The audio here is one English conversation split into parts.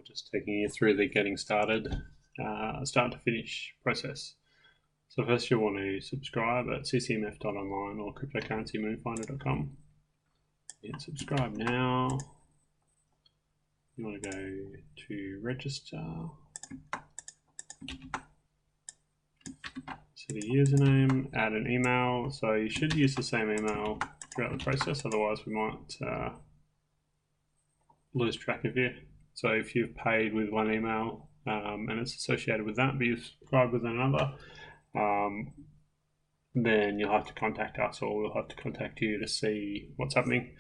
just taking you through the getting started, start to finish process. So first you'll want to subscribe at ccmf.online or cryptocurrencymoonfinder.com. Hit subscribe now. You want to go to register. Set a username, add an email. So you should use the same email throughout the process, otherwise we might lose track of you. So if you've paid with one email and it's associated with that, but you've subscribed with another, then you'll have to contact us or we'll have to contact you to see what's happening.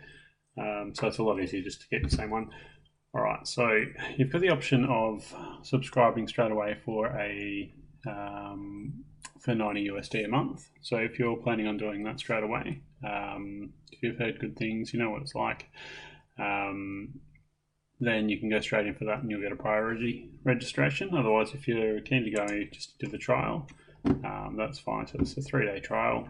So it's a lot easier just to get the same one. All right, so you've got the option of subscribing straight away for for 90 USD a month. So if you're planning on doing that straight away, if you've heard good things, you know what it's like, then you can go straight in for that and you'll get a priority registration. Otherwise, if you're keen to go just do the trial, that's fine. So it's a 3-day trial.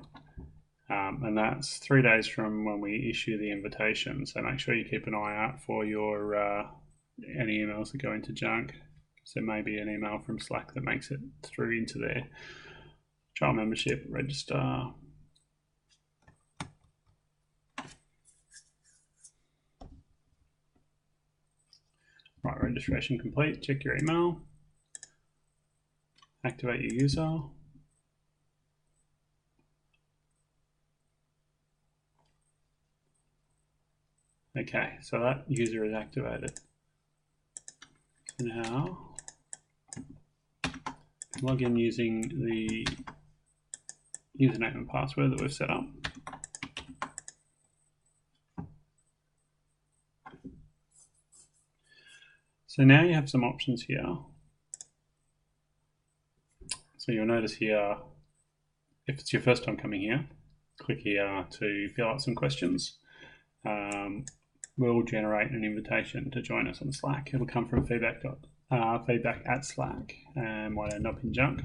And that's 3 days from when we issue the invitation. So make sure you keep an eye out for your any emails that go into junk. So there may be an email from Slack that makes it through into their trial membership, register. Right, registration complete. Check your email. Activate your user. Okay, so that user is activated. So now, log in using the username and password that we've set up. So now you have some options here. So you'll notice here, if it's your first time coming here, click here to fill out some questions. We'll generate an invitation to join us on Slack. It'll come from feedback at Slack and might end up in junk.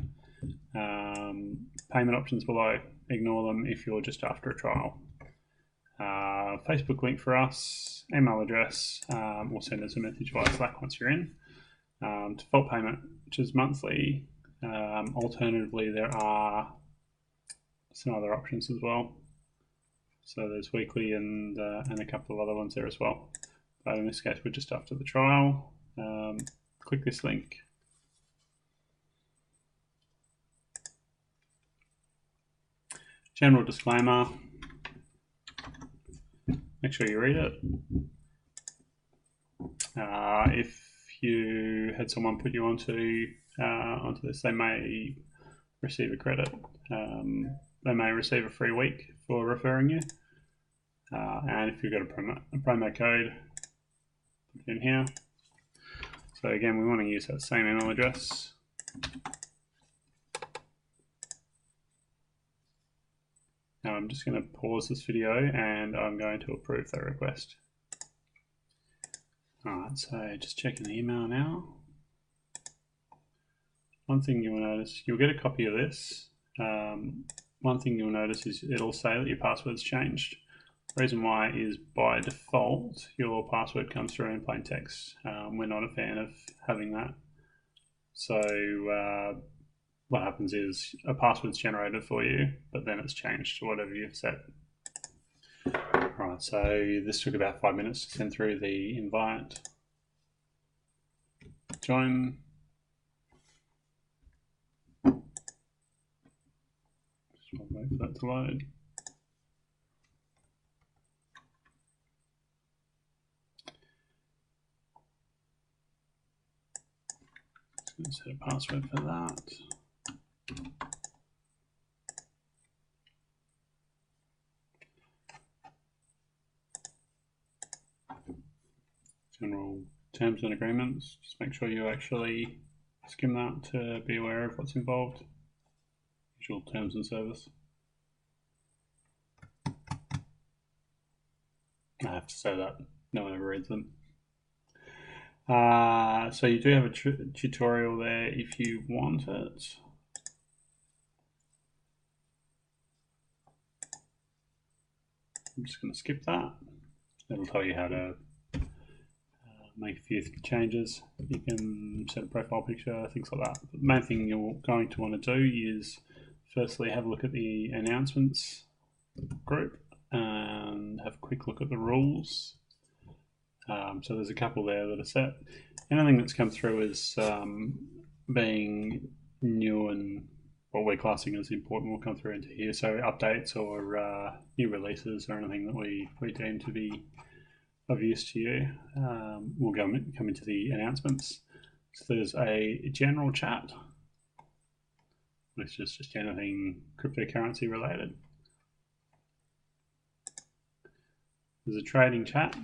Payment options below, ignore them if you're just after a trial. Facebook link for us, email address, we'll send us a message via Slack once you're in. Default payment, which is monthly. Alternatively, there are some other options as well. So there's weekly and a couple of other ones there as well. But in this case, we're just after the trial. Click this link. General disclaimer. Make sure you read it. If you had someone put you onto this, they may receive a credit. They may receive a free week for referring you. And if you've got a promo code, put it in here. So again, we want to use that same email address. Now I'm just going to pause this video and I'm going to approve that request. Alright, so just checking the email now. One thing you'll notice, you'll get a copy of this. One thing you'll notice is it'll say that your password's changed. The reason why is by default, your password comes through in plain text. We're not a fan of having that. So what happens is a password's generated for you, but then it's changed to whatever you've set. Right, so this took about 5 minutes to send through the invite. Join. Just wait for that to load. Just set a password for that. General terms and agreements. Just make sure you actually skim that to be aware of what's involved. Usual terms and service. I have to say that. No one ever reads them. So you do have a tutorial there if you want it. I'm just going to skip that. It'll tell you how to make a few changes. You can set a profile picture, things like that. But the main thing you're going to want to do is firstly have a look at the announcements group and have a quick look at the rules. So there's a couple there that are set. Anything that's come through as being new and what we're classing as important will come through into here. So updates or new releases or anything that we deem to be of use to you will come into the announcements. So there's a general chat, which is just anything cryptocurrency related. There's a trading chat.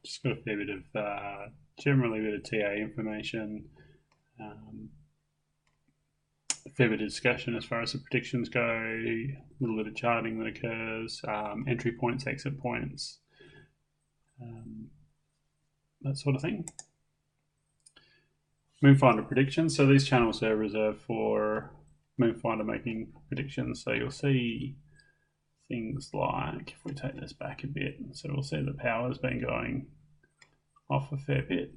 Just got a fair bit of generally a bit of TA information, a fair bit of discussion as far as the predictions go, a little bit of charting that occurs, entry points, exit points, that sort of thing. Moonfinder predictions. So these channels are reserved for Moonfinder making predictions. So you'll see things like, if we take this back a bit, so we'll see the power's been going off a fair bit.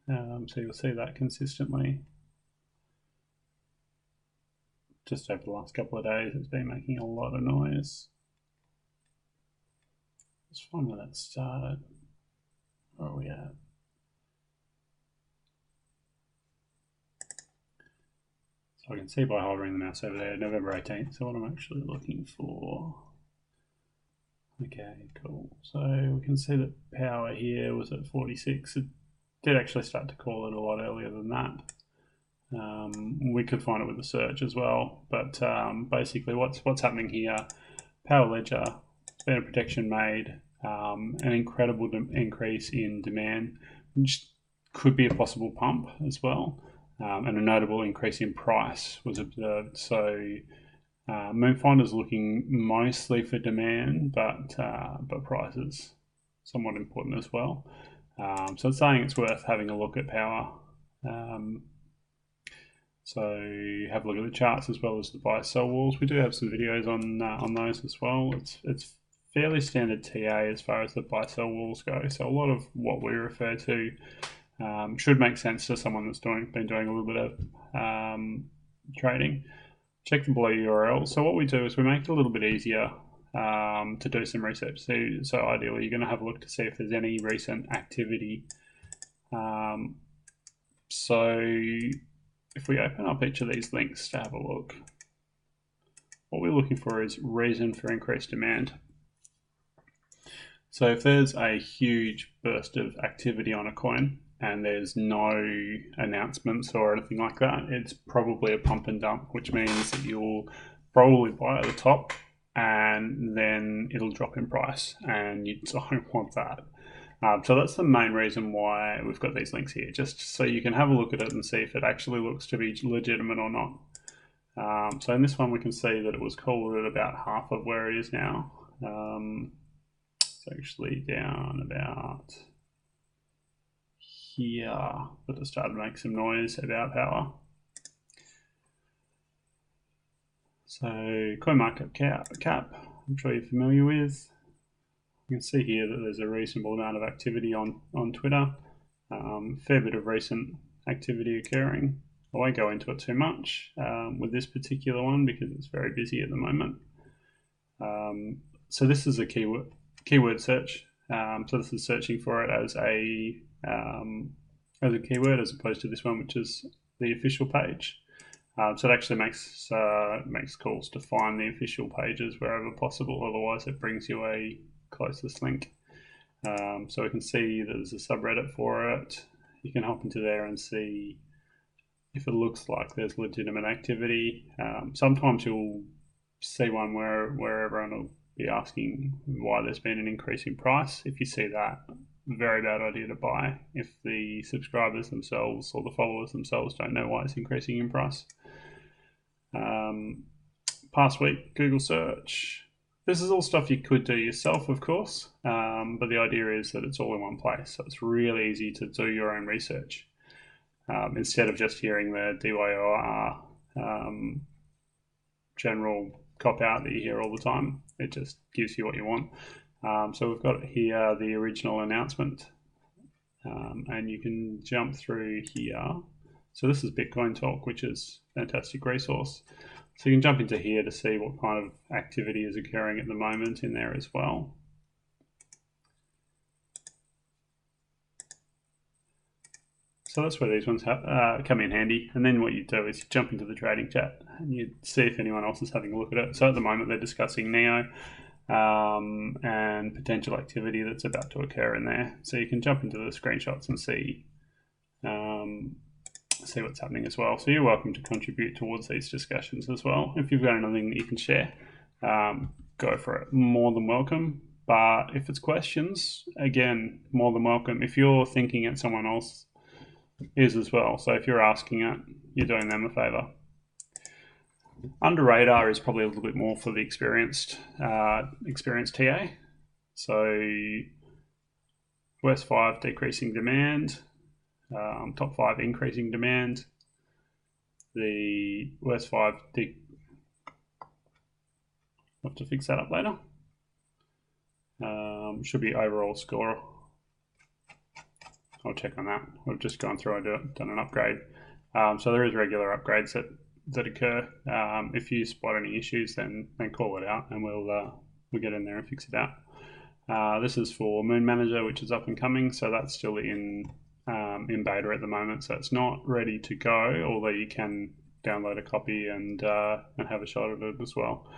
So you'll see that consistently. Just over the last couple of days, it's been making a lot of noise. Let's find where that started. Where are we at? So I can see by hovering the mouse over there, November 18th. So what I'm actually looking for. Okay, cool. So we can see that power here was at 46. It did actually start to call it a lot earlier than that. We could find it with the search as well, but basically what's happening here, Power Ledger, there's been a prediction made, an incredible increase in demand, which could be a possible pump as well, and a notable increase in price was observed. So Moonfinder's looking mostly for demand, but price is somewhat important as well. So it's saying it's worth having a look at power. So have a look at the charts as well as the buy-sell walls. We do have some videos on those as well. It's fairly standard TA as far as the buy-sell walls go. So a lot of what we refer to should make sense to someone that's been doing a little bit of trading. Check the below URL. So what we do is we make it a little bit easier to do some research. So ideally, you're going to have a look to see if there's any recent activity. So if we open up each of these links to have a look, what we're looking for is reason for increased demand. So if there's a huge burst of activity on a coin and there's no announcements or anything like that, it's probably a pump and dump, which means that you'll probably buy at the top and then it'll drop in price, and you don't want that. So that's the main reason why we've got these links here, just so you can have a look at it and see if it actually looks to be legitimate or not. So in this one, we can see that it was called at about half of where it is now. It's actually down about here, but it started to make some noise about power. So CoinMarketCap, I'm sure you're familiar with. You can see here that there's a reasonable amount of activity on Twitter, fair bit of recent activity occurring. I won't go into it too much with this particular one because it's very busy at the moment. So this is a keyword search. So this is searching for it as a keyword as opposed to this one, which is the official page. So it actually makes calls to find the official pages wherever possible. Otherwise, it brings you a closest link. So we can see that there's a subreddit for it. You can hop into there and see if it looks like there's legitimate activity. Sometimes you'll see one where everyone will be asking why there's been an increase in price. If you see that, very bad idea to buy if the subscribers themselves or the followers themselves don't know why it's increasing in price. Past week, Google search. This is all stuff you could do yourself, of course, but the idea is that it's all in one place. So it's really easy to do your own research instead of just hearing the DYOR general cop-out that you hear all the time. It just gives you what you want. So we've got here the original announcement and you can jump through here. So this is Bitcoin Talk, which is a fantastic resource. So you can jump into here to see what kind of activity is occurring at the moment in there as well. So that's where these ones come in handy. And then what you do is you jump into the trading chat and you see if anyone else is having a look at it. So at the moment they're discussing Neo and potential activity that's about to occur in there. So you can jump into the screenshots and see what's happening as well. So you're welcome to contribute towards these discussions as well. If you've got anything that you can share, go for it. More than welcome. But if it's questions, again, more than welcome. If you're thinking it, someone else is as well. So if you're asking it, you're doing them a favor. Under radar is probably a little bit more for the experienced TA. So West 5 decreasing demand, top 5 increasing demand. The West 5 I'll have to fix that up later. Should be overall score. I'll check on that. We've just gone through and done an upgrade. So there is regular upgrades that occur. If you spot any issues, then call it out, and we'll get in there and fix it out. This is for Moon Manager, which is up and coming. So that's still in beta at the moment. So it's not ready to go, although you can download a copy and have a shot at it as well.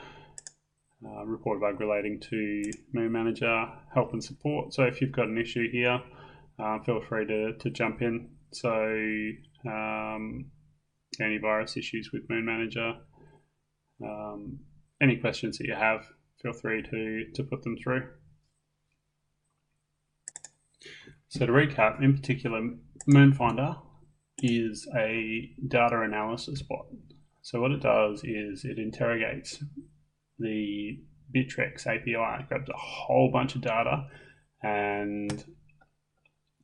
Report bug relating to Moon Manager, help and support. So if you've got an issue here, feel free to jump in. So antivirus issues with Moon Manager, any questions that you have, feel free to put them through. So to recap, in particular, Moonfinder is a data analysis bot. So what it does is it interrogates the Bittrex API, grabs a whole bunch of data and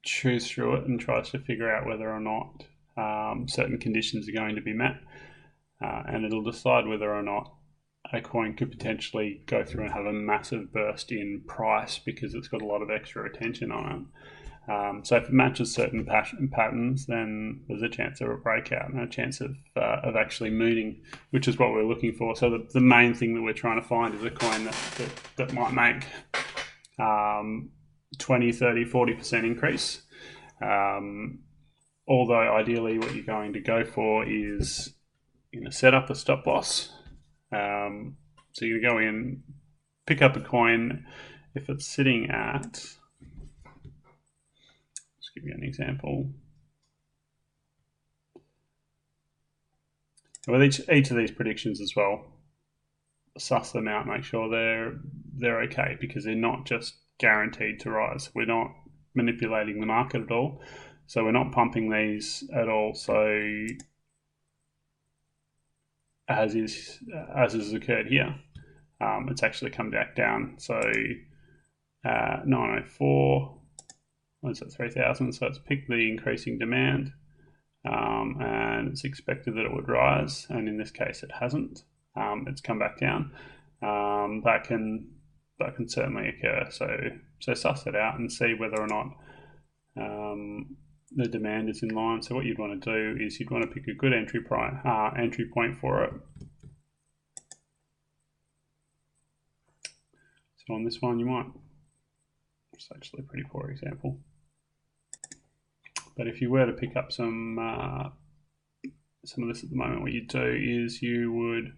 chews through it and tries to figure out whether or not certain conditions are going to be met, and it'll decide whether or not a coin could potentially go through and have a massive burst in price because it's got a lot of extra attention on it. So if it matches certain patterns, then there's a chance of a breakout and a chance of actually mooning, which is what we're looking for. So the main thing that we're trying to find is a coin that might make 20, 30, 40% increase. Although ideally what you're going to go for is set up a stop loss. So you're going to go in, pick up a coin. If it's sitting at, let's give you an example. With each of these predictions as well, suss them out, make sure they're okay, because they're not just guaranteed to rise. We're not manipulating the market at all. So we're not pumping these at all. So as has occurred here, it's actually come back down. So 904, what is that, 3,000? So it's picked the increasing demand, and it's expected that it would rise, and in this case it hasn't. It's come back down. That can certainly occur. So suss it out and see whether or not the demand is in line. So what you'd want to do is you'd want to pick a good entry point for it. So on this one, you might. It's actually a pretty poor example. But if you were to pick up some of this at the moment, what you'd do is you'd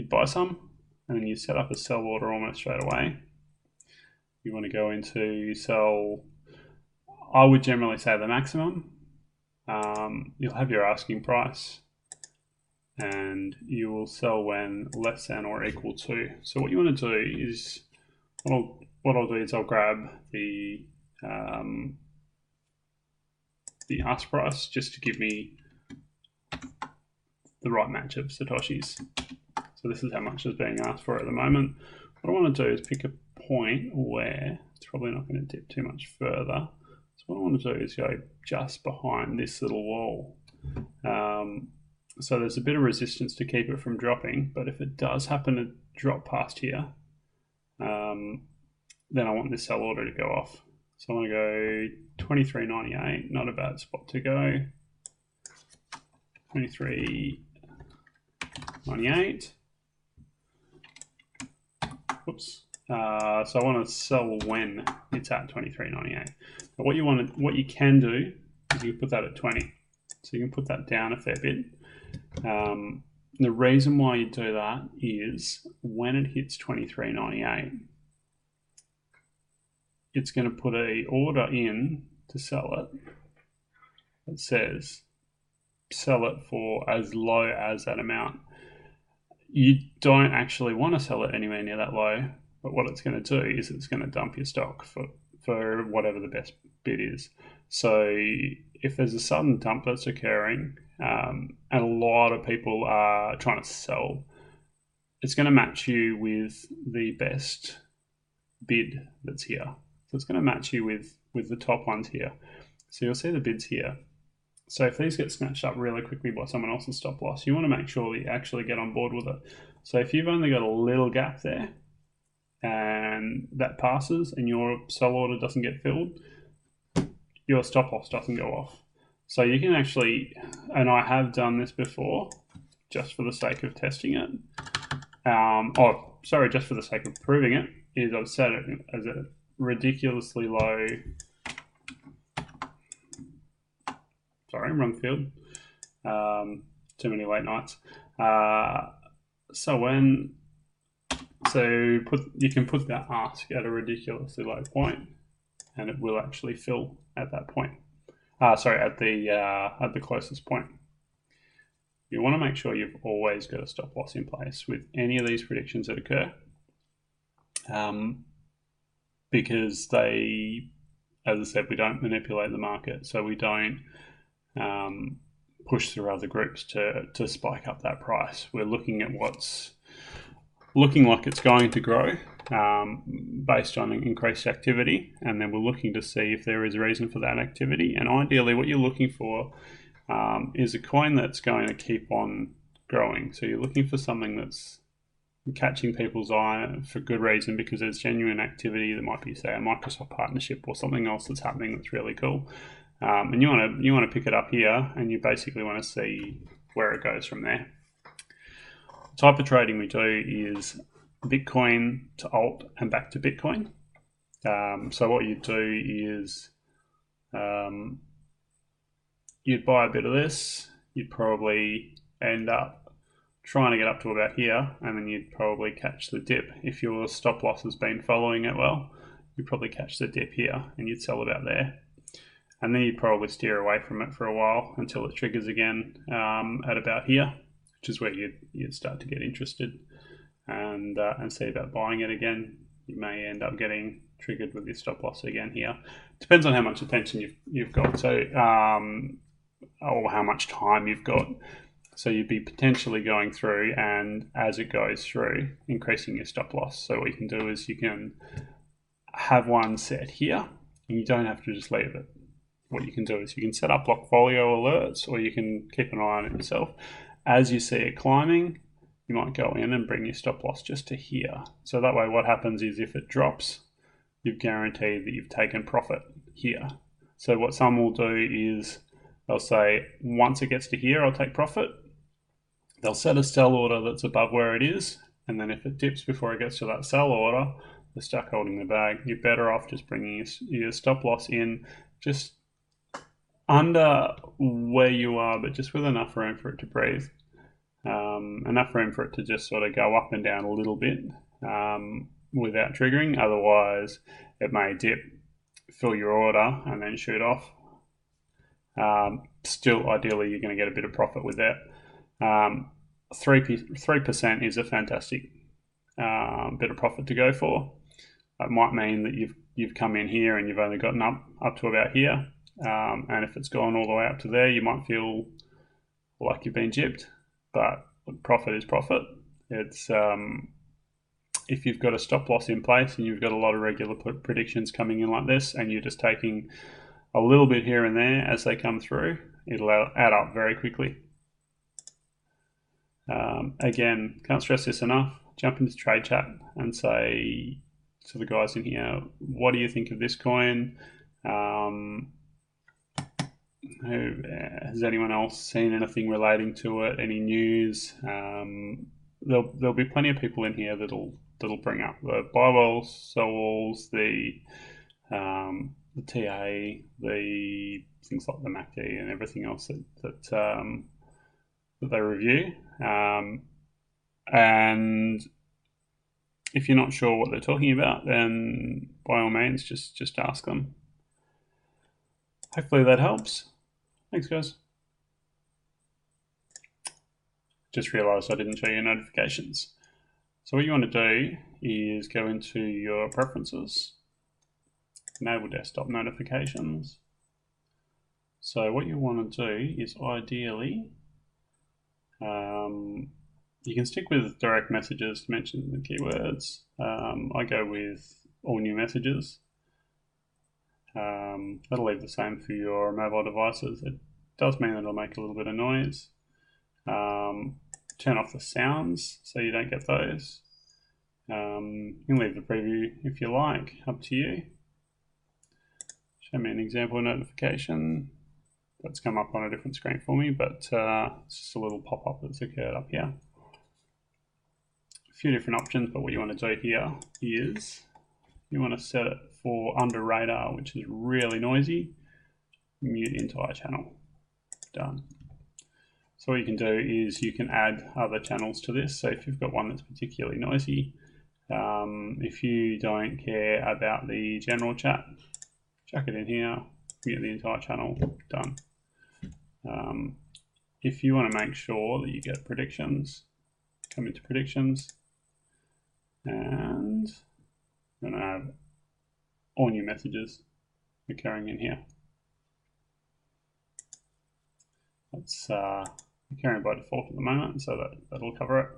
buy some, and then you set up a sell order almost straight away. You want to go into sell. I would generally say the maximum. You'll have your asking price, and you will sell when less than or equal to. So what you want to do is, what I'll do is I'll grab the ask price just to give me the right match of Satoshis. So this is how much is being asked for at the moment. What I want to do is pick a point where it's probably not going to dip too much further. So what I want to do is go just behind this little wall. So there's a bit of resistance to keep it from dropping, but if it does happen to drop past here, then I want this sell order to go off. So I want to go 23.98, not a bad spot to go. 23.98. Whoops. So I want to sell when it's at 23.98. But what you can do is you can put that at 20. So you can put that down a fair bit. The reason why you do that is when it hits 23.98, it's going to put an order in to sell it that says sell it for as low as that amount. You don't actually want to sell it anywhere near that low, but what it's going to do is it's going to dump your stock for whatever the best bid is. So if there's a sudden dump that's occurring, and a lot of people are trying to sell, it's going to match you with the best bid that's here. So it's going to match you with the top ones here. So you'll see the bids here. So if these get snatched up really quickly by someone else's stop loss, you want to make sure that you actually get on board with it. So if you've only got a little gap there and that passes and your sell order doesn't get filled, your stop loss doesn't go off. So you can actually, and I have done this before, just for the sake of testing it. Just for the sake of proving it, is I've set it as a ridiculously low. Sorry, wrong field. Too many late nights. You can put that ask at a ridiculously low point, and it will actually fill at that point. At the closest point. You want to make sure you've always got a stop loss in place with any of these predictions that occur, because they, as I said, we don't manipulate the market, so we don't push through other groups to spike up that price. We're looking at what's looking like it's going to grow based on increased activity, and then we're looking to see if there is a reason for that activity. And ideally what you're looking for is a coin that's going to keep on growing. So you're looking for something that's catching people's eye for good reason, because there's genuine activity. There might be, say, a Microsoft partnership or something else that's happening that's really cool. And you want to pick it up here, and you basically want to see where it goes from there. The type of trading we do is Bitcoin to alt and back to Bitcoin. So what you do is you'd buy a bit of this. You'd probably end up trying to get up to about here, and then you'd probably catch the dip. If your stop loss has been following it well, you'd probably catch the dip here, and you'd sell about there. And then you'd probably steer away from it for a while until it triggers again at about here, which is where you'd start to get interested and see about buying it again. You may end up getting triggered with your stop loss again here. Depends on how much attention you've got, so or how much time you've got. So you'd be potentially going through, and as it goes through, increasing your stop loss. So what you can do is you can have one set here, and you don't have to just leave it. What you can do is you can set up Blockfolio alerts, or you can keep an eye on it yourself. As you see it climbing, you might go in and bring your stop loss just to here. So that way what happens is if it drops, you've guaranteed that you've taken profit here. So what some will do is they'll say, once it gets to here, I'll take profit. They'll set a sell order that's above where it is, and then if it dips before it gets to that sell order, they're stuck holding the bag. You're better off just bringing your stop loss in just under where you are, but just with enough room for it to breathe. Enough room for it to just sort of go up and down a little bit without triggering. Otherwise, it may dip, fill your order, and then shoot off. Still, ideally, you're going to get a bit of profit with that. 3% is a fantastic bit of profit to go for. It might mean that you've come in here and you've only gotten up to about here. And if it's gone all the way up to there, you might feel like you've been gypped, but profit is profit. It's if you've got a stop loss in place and you've got a lot of regular predictions coming in like this, and you're just taking a little bit here and there as they come through, it'll add up very quickly. Again, can't stress this enough. Jump into trade chat and say, to the guys in here, what do you think of this coin? Has anyone else seen anything relating to it? Any news? There'll be plenty of people in here that'll bring up the buy walls, sell walls, the TA, the things like the MACD and everything else that they review. And if you're not sure what they're talking about, then by all means, just ask them. Hopefully that helps. Thanks, guys. Just realised I didn't show you notifications. So what you want to do is go into your preferences, enable desktop notifications. So what you want to do is ideally, you can stick with direct messages to mention the keywords. I go with all new messages. That'll leave the same for your mobile devices. It does mean that it'll make a little bit of noise. Turn off the sounds so you don't get those. You can leave the preview if you like, up to you. Show me an example notification. That's come up on a different screen for me, but it's just a little pop-up that's occurred up here. A few different options, but what you want to do here is you want to set it for under radar, which is really noisy. Mute entire channel. Done. So what you can do is you can add other channels to this. So if you've got one that's particularly noisy, if you don't care about the general chat, chuck it in here, mute the entire channel, done. If you want to make sure that you get predictions, come into predictions, and I'm going to have all new messages occurring in here. That's occurring by default at the moment, so that'll cover it.